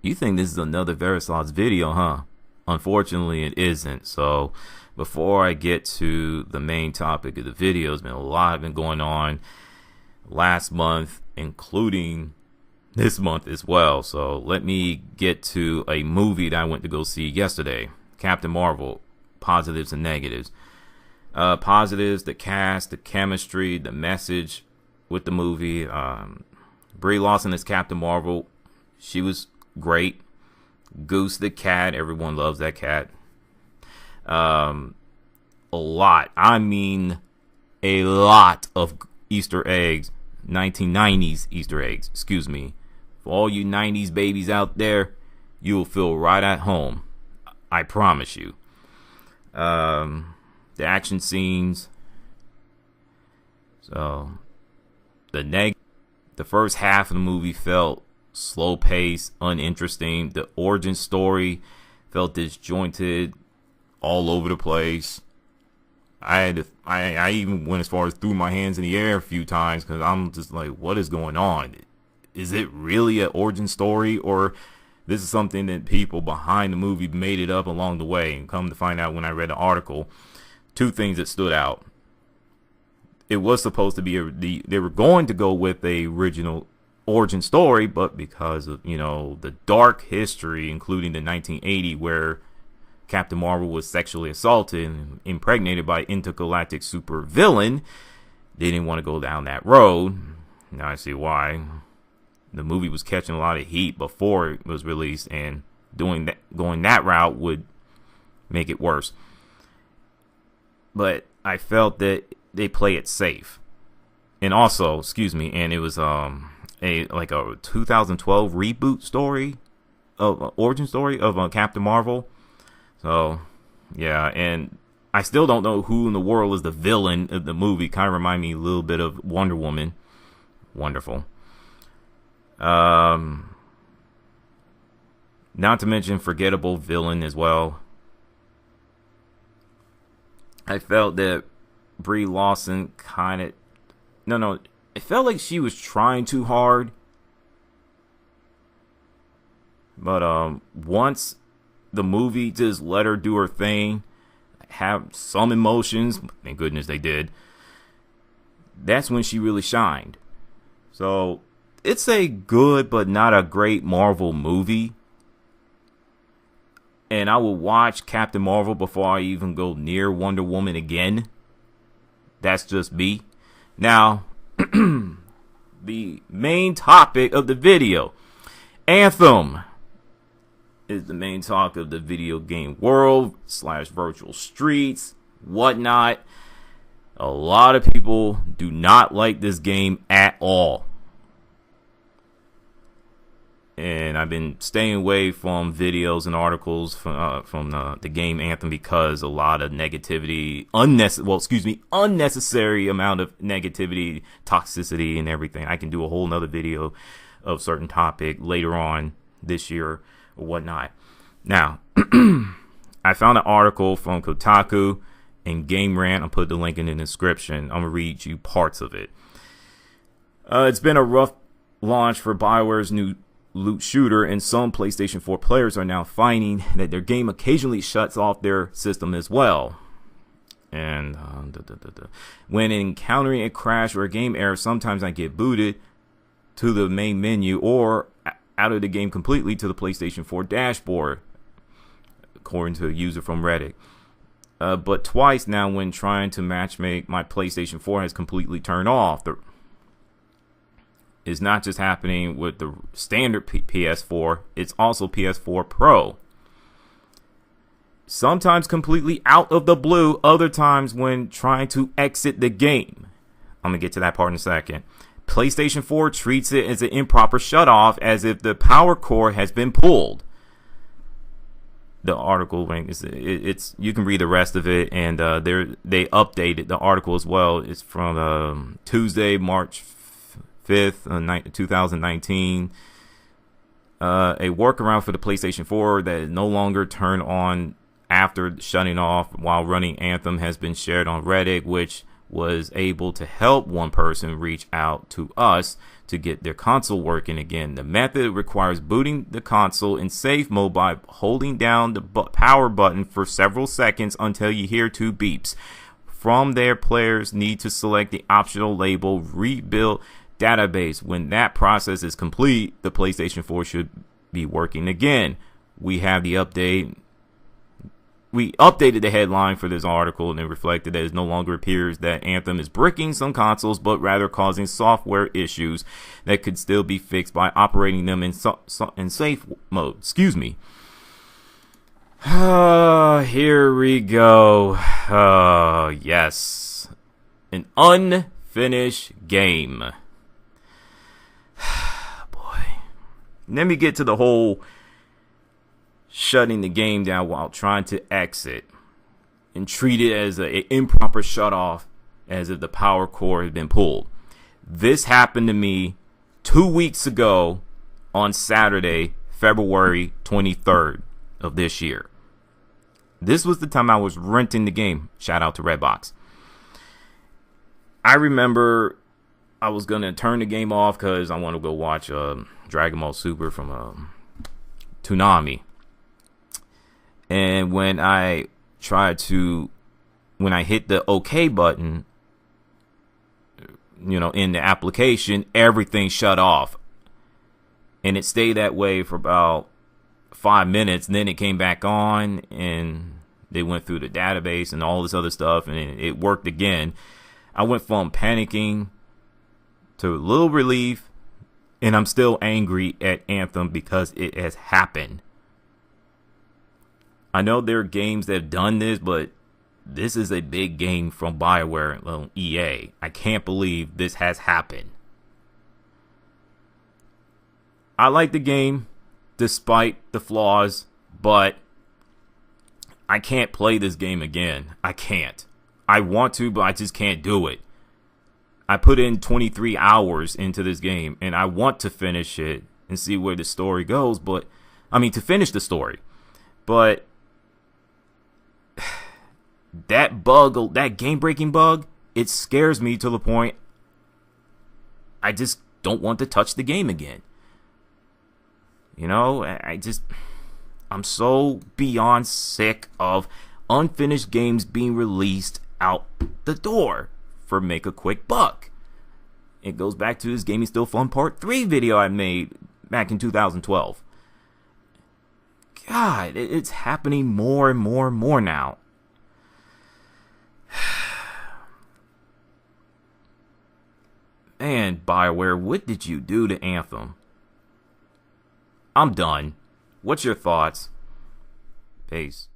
You think this is another Verisauce video, huh? Unfortunately, it isn't. So before I get to the main topic of the video, there's been a lot been going on last month, including this month as well. So let me get to a movie that I went to go see yesterday, Captain Marvel, positives and negatives. Positives, the cast, the chemistry, the message with the movie. Brie Larson as Captain Marvel, she was great. Goose the cat, everyone loves that cat. A lot of Easter eggs, 1990s Easter eggs, excuse me. For all you 90s babies out there, you will feel right at home. I promise you. The action scenes. So, the first half of the movie felt slow paced, uninteresting. The origin story felt disjointed, all over the place. I even went as far as threw my hands in the air a few times because I'm just like, what is going on? Is it really an origin story, or this is something that people behind the movie made it up along the way? And come to find out, when I read the article, two things that stood out. It was supposed to be they were going to go with the original origin story, but because of, the dark history, including the 1980 where Captain Marvel was sexually assaulted and impregnated by intergalactic supervillain, they didn't want to go down that road. Now I see why. The movie was catching a lot of heat before it was released, and going that route would make it worse. But I felt that they play it safe. And also, and it was a 2012 reboot story of origin story of Captain Marvel. So, yeah, and I still don't know who in the world is the villain of the movie. Kind of remind me a little bit of Wonder Woman. Wonderful. Not to mention forgettable villain as well. I felt that Brie Larson it felt like she was trying too hard. But once the movie just let her do her thing, have some emotions, thank goodness they did, that's when she really shined. So it's a good but not a great Marvel movie. And I will watch Captain Marvel before I even go near Wonder Woman again. That's just me. Now, the main topic of the video. Anthem is the main talk of the video game world / virtual streets, whatnot. A lot of people do not like this game at all. And I've been staying away from videos and articles from the game Anthem because a lot of negativity, unnecessary amount of negativity, toxicity, and everything. I can do a whole nother video of certain topic later on this year or whatnot. Now, I found an article from Kotaku and Game Rant. I'll put the link in the description. I'm going to read you parts of it. It's been a rough launch for BioWare's new loot shooter, and some PlayStation 4 players are now finding that their game occasionally shuts off their system as well. And when encountering a crash or a game error, sometimes I get booted to the main menu or out of the game completely to the PlayStation 4 dashboard, according to a user from Reddit. But twice now, when trying to matchmake, my PlayStation 4 has completely turned off. It's not just happening with the standard PS4, it's also PS4 Pro. Sometimes completely out of the blue, other times when trying to exit the game. I'm going to get to that part in a second. PlayStation 4 treats it as an improper shutoff, as if the power cord has been pulled. The article link it's you can read the rest of it, and they updated the article as well. It's from Tuesday, March 5th, 2019. A workaround for the PlayStation 4 that is no longer turned on after shutting off while running Anthem has been shared on Reddit, which was able to help one person reach out to us to get their console working again. The method requires booting the console in safe mode by holding down the power button for several seconds until you hear 2 beeps. From there, players need to select the optional label Rebuild Database. When that process is complete, the PlayStation 4 should be working again. We have the update. We updated the headline for this article, and it reflected that it no longer appears that Anthem is bricking some consoles, but rather causing software issues that could still be fixed by operating them in safe mode. Excuse me. Here we go. Yes. An unfinished game. Boy. Let me get to the whole shutting the game down while trying to exit and treat it as an improper shut off, as if the power cord had been pulled. This happened to me 2 weeks ago on Saturday, February 23rd of this year. This was the time I was renting the game. Shout out to Redbox. I remember I was going to turn the game off because I want to go watch Dragon Ball Super from Toonami. And when I hit the OK button, in the application, everything shut off. And it stayed that way for about 5 minutes. And then it came back on, and they went through the database and all this other stuff, and it worked again. I went from panicking to a little relief, and I'm still angry at Anthem because it has happened. I know there are games that have done this, but this is a big game from BioWare, EA. I can't believe this has happened. I like the game, despite the flaws, but I can't play this game again. I can't. I want to, but I just can't do it. I put in 23 hours into this game, and I want to finish it and see where the story goes, to finish the story. But that bug, that game-breaking bug, it scares me to the point I just don't want to touch the game again. I'm so beyond sick of unfinished games being released out the door for make a quick buck. It goes back to this Gaming Still Fun Part 3 video I made back in 2012. God, it's happening more and more and more now. Man, BioWare, what did you do to Anthem? I'm done. What's your thoughts? Peace.